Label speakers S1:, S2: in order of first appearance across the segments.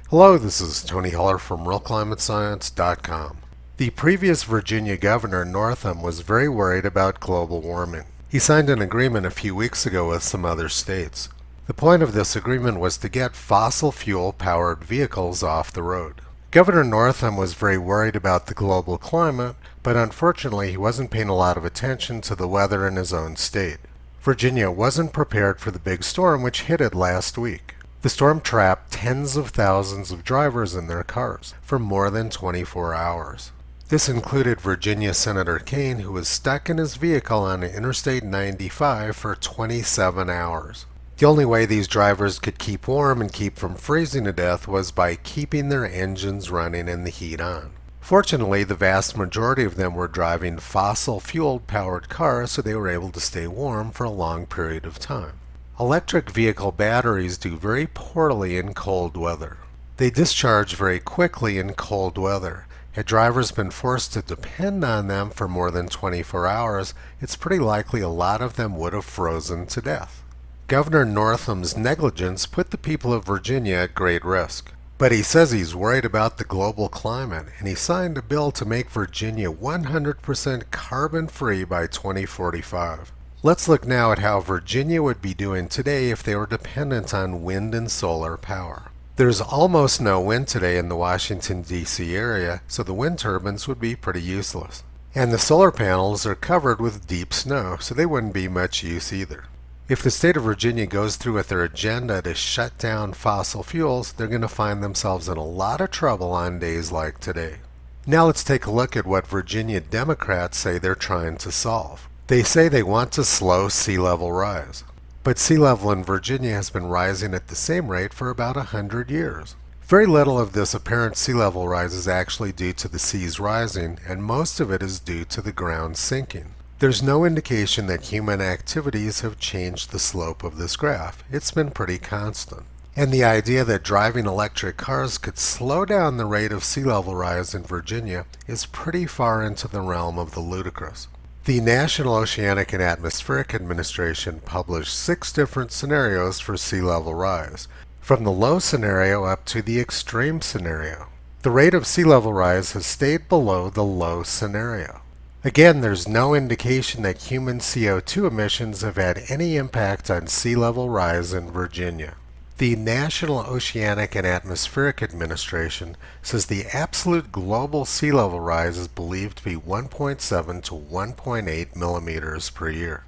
S1: Hello, this is Tony Heller from RealClimateScience.com. The previous Virginia Governor, Northam, was very worried about global warming. He signed an agreement a few weeks ago with some other states. The point of this agreement was to get fossil fuel-powered vehicles off the road. Governor Northam was very worried about the global climate, but unfortunately he wasn't paying a lot of attention to the weather in his own state. Virginia wasn't prepared for the big storm which hit it last week. The storm trapped tens of thousands of drivers in their cars for more than 24 hours. This included Virginia Senator Kane, who was stuck in his vehicle on Interstate 95 for 27 hours. The only way these drivers could keep warm and keep from freezing to death was by keeping their engines running and the heat on. Fortunately, the vast majority of them were driving fossil fuel powered cars, so they were able to stay warm for a long period of time. Electric vehicle batteries do very poorly in cold weather. They discharge very quickly in cold weather. Had drivers been forced to depend on them for more than 24 hours, it's pretty likely a lot of them would have frozen to death. Governor Northam's negligence put the people of Virginia at great risk. But he says he's worried about the global climate, and he signed a bill to make Virginia 100% carbon-free by 2045. Let's look now at how Virginia would be doing today if they were dependent on wind and solar power. There's almost no wind today in the Washington, D.C. area, so the wind turbines would be pretty useless. And the solar panels are covered with deep snow, so they wouldn't be much use either. If the state of Virginia goes through with their agenda to shut down fossil fuels, they're going to find themselves in a lot of trouble on days like today. Now let's take a look at what Virginia Democrats say they're trying to solve. They say they want to slow sea level rise. But sea level in Virginia has been rising at the same rate for about 100 years. Very little of this apparent sea level rise is actually due to the seas rising, and most of it is due to the ground sinking. There's no indication that human activities have changed the slope of this graph. It's been pretty constant. And the idea that driving electric cars could slow down the rate of sea level rise in Virginia is pretty far into the realm of the ludicrous. The National Oceanic and Atmospheric Administration published 6 different scenarios for sea level rise, from the low scenario up to the extreme scenario. The rate of sea level rise has stayed below the low scenario. Again, there's no indication that human CO2 emissions have had any impact on sea level rise in Virginia. The National Oceanic and Atmospheric Administration says the absolute global sea level rise is believed to be 1.7 to 1.8 millimeters per year.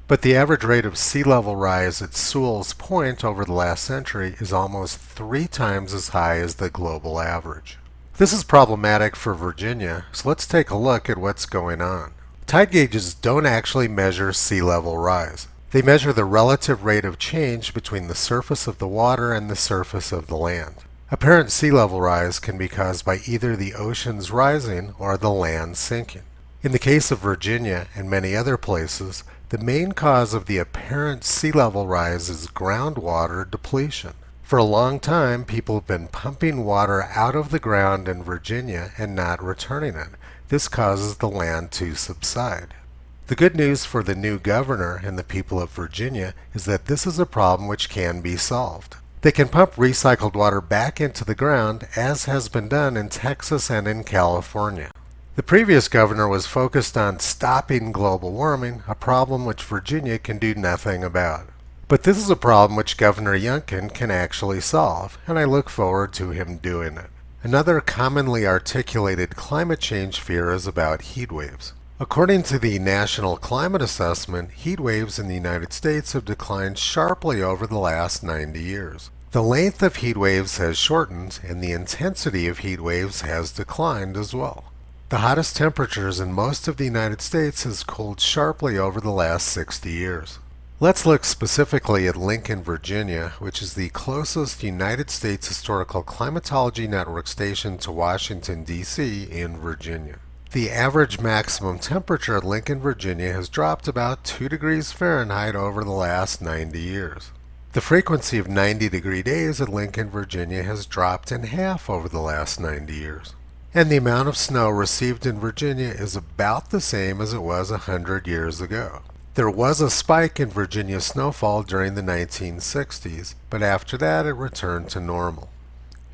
S1: But the average rate of sea level rise at Sewell's Point over the last century is almost 3 times as high as the global average. This is problematic for Virginia, so let's take a look at what's going on. Tide gauges don't actually measure sea level rise. They measure the relative rate of change between the surface of the water and the surface of the land. Apparent sea level rise can be caused by either the oceans rising or the land sinking. In the case of Virginia and many other places, the main cause of the apparent sea level rise is groundwater depletion. For a long time, people have been pumping water out of the ground in Virginia and not returning it. This causes the land to subside. The good news for the new governor and the people of Virginia is that this is a problem which can be solved. They can pump recycled water back into the ground, as has been done in Texas and in California. The previous governor was focused on stopping global warming, a problem which Virginia can do nothing about. But this is a problem which Governor Youngkin can actually solve, and I look forward to him doing it. Another commonly articulated climate change fear is about heat waves. According to the National Climate Assessment, heat waves in the United States have declined sharply over the last 90 years. The length of heat waves has shortened, and the intensity of heat waves has declined as well. The hottest temperatures in most of the United States has cooled sharply over the last 60 years. Let's look specifically at Lincoln, Virginia, which is the closest United States Historical Climatology Network station to Washington, D.C. in Virginia. The average maximum temperature at Lincoln, Virginia has dropped about 2 degrees Fahrenheit over the last 90 years. The frequency of 90-degree days at Lincoln, Virginia has dropped in half over the last 90 years. And the amount of snow received in Virginia is about the same as it was 100 years ago. There was a spike in Virginia snowfall during the 1960s, but after that it returned to normal.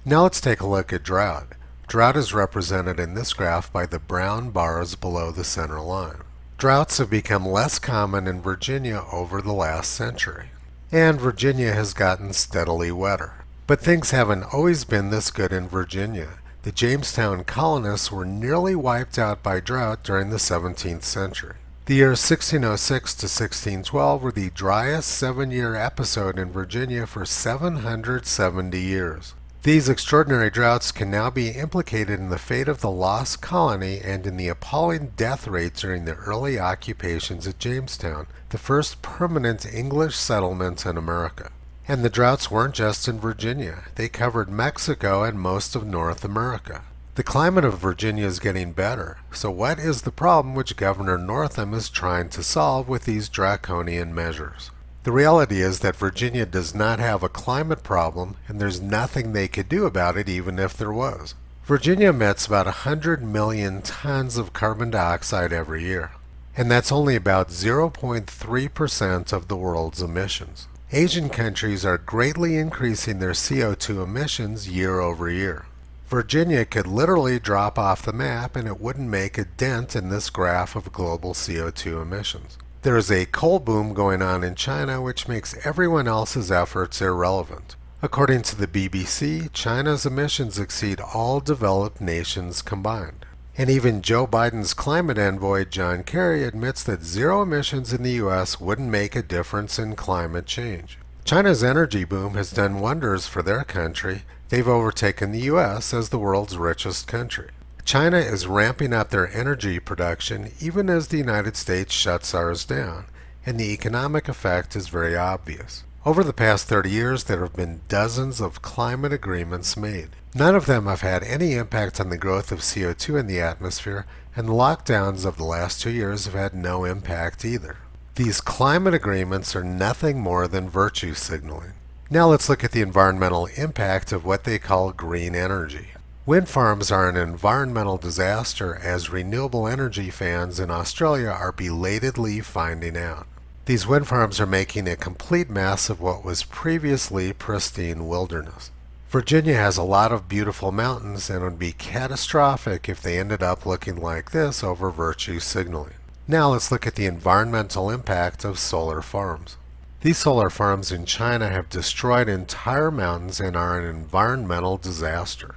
S1: Now let's take a look at drought. Drought is represented in this graph by the brown bars below the center line. Droughts have become less common in Virginia over the last century, and Virginia has gotten steadily wetter. But things haven't always been this good in Virginia. The Jamestown colonists were nearly wiped out by drought during the 17th century. The years 1606 to 1612 were the driest 7-year episode in Virginia for 770 years. These extraordinary droughts can now be implicated in the fate of the lost colony and in the appalling death rate during the early occupations at Jamestown, the first permanent English settlement in America. And the droughts weren't just in Virginia. They covered Mexico and most of North America. The climate of Virginia is getting better, so what is the problem which Governor Northam is trying to solve with these draconian measures? The reality is that Virginia does not have a climate problem, and there's nothing they could do about it even if there was. Virginia emits about 100 million tons of carbon dioxide every year, and that's only about 0.3% of the world's emissions. Asian countries are greatly increasing their CO2 emissions year over year. Virginia could literally drop off the map and it wouldn't make a dent in this graph of global CO2 emissions. There is a coal boom going on in China which makes everyone else's efforts irrelevant. According to the BBC, China's emissions exceed all developed nations combined. And even Joe Biden's climate envoy John Kerry admits that zero emissions in the U.S. wouldn't make a difference in climate change. China's energy boom has done wonders for their country. They've overtaken the U.S. as the world's richest country. China is ramping up their energy production even as the United States shuts ours down, and the economic effect is very obvious. Over the past 30 years, there have been dozens of climate agreements made. None of them have had any impact on the growth of CO2 in the atmosphere, and the lockdowns of the last 2 years have had no impact either. These climate agreements are nothing more than virtue signaling. Now let's look at the environmental impact of what they call green energy. Wind farms are an environmental disaster, as renewable energy fans in Australia are belatedly finding out. These wind farms are making a complete mess of what was previously pristine wilderness. Virginia has a lot of beautiful mountains, and it would be catastrophic if they ended up looking like this over virtue signaling. Now let's look at the environmental impact of solar farms. These solar farms in China have destroyed entire mountains and are an environmental disaster.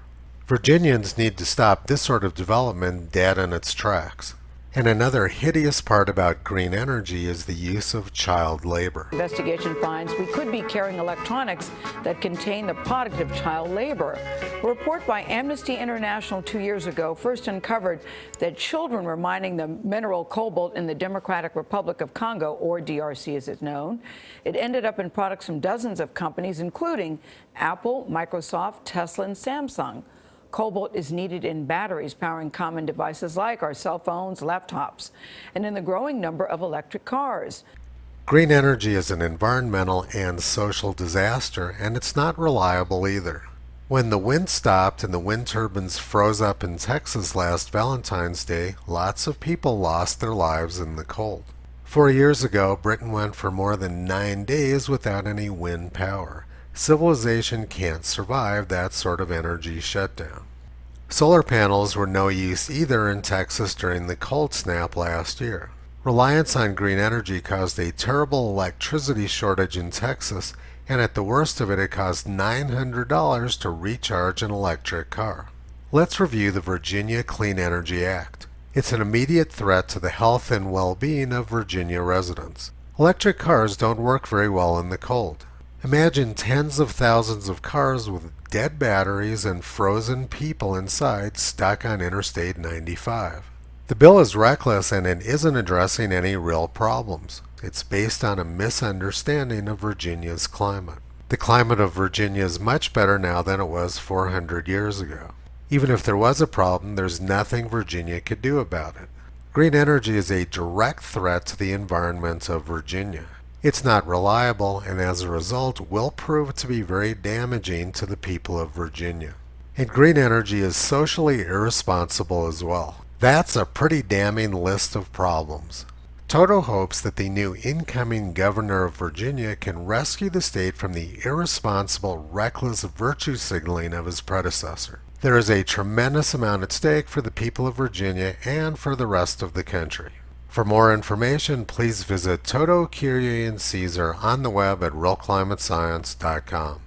S1: Virginians need to stop this sort of development dead in its tracks. And another hideous part about green energy is the use of child labor.
S2: Investigation finds we could be carrying electronics that contain the product of child labor. A report by Amnesty International 2 years ago first uncovered that children were mining the mineral cobalt in the Democratic Republic of Congo, or DRC as it's known. It ended up in products from dozens of companies, including Apple, Microsoft, Tesla, and Samsung. Cobalt is needed in batteries powering common devices like our cell phones, laptops, and in the growing number of electric cars.
S1: Green energy is an environmental and social disaster, and it's not reliable either. When the wind stopped and the wind turbines froze up in Texas last Valentine's Day, lots of people lost their lives in the cold. 4 years ago, Britain went for more than 9 days without any wind power. Civilization can't survive that sort of energy shutdown. Solar panels were no use either in Texas during the cold snap last year. Reliance on green energy caused a terrible electricity shortage in Texas, and at the worst of it, it cost $900 to recharge an electric car. Let's review the Virginia Clean Energy Act. It's an immediate threat to the health and well-being of Virginia residents. Electric cars don't work very well in the cold. Imagine tens of thousands of cars with dead batteries and frozen people inside stuck on Interstate 95. The bill is reckless, and it isn't addressing any real problems. It's based on a misunderstanding of Virginia's climate. The climate of Virginia is much better now than it was 400 years ago. Even if there was a problem, there's nothing Virginia could do about it. Green energy is a direct threat to the environment of Virginia. It's not reliable, and as a result will prove to be very damaging to the people of Virginia. And green energy is socially irresponsible as well. That's a pretty damning list of problems. Toto hopes that the new incoming governor of Virginia can rescue the state from the irresponsible, reckless virtue signaling of his predecessor. There is a tremendous amount at stake for the people of Virginia and for the rest of the country. For more information, please visit Toto, Curie, and Caesar on the web at realclimatescience.com.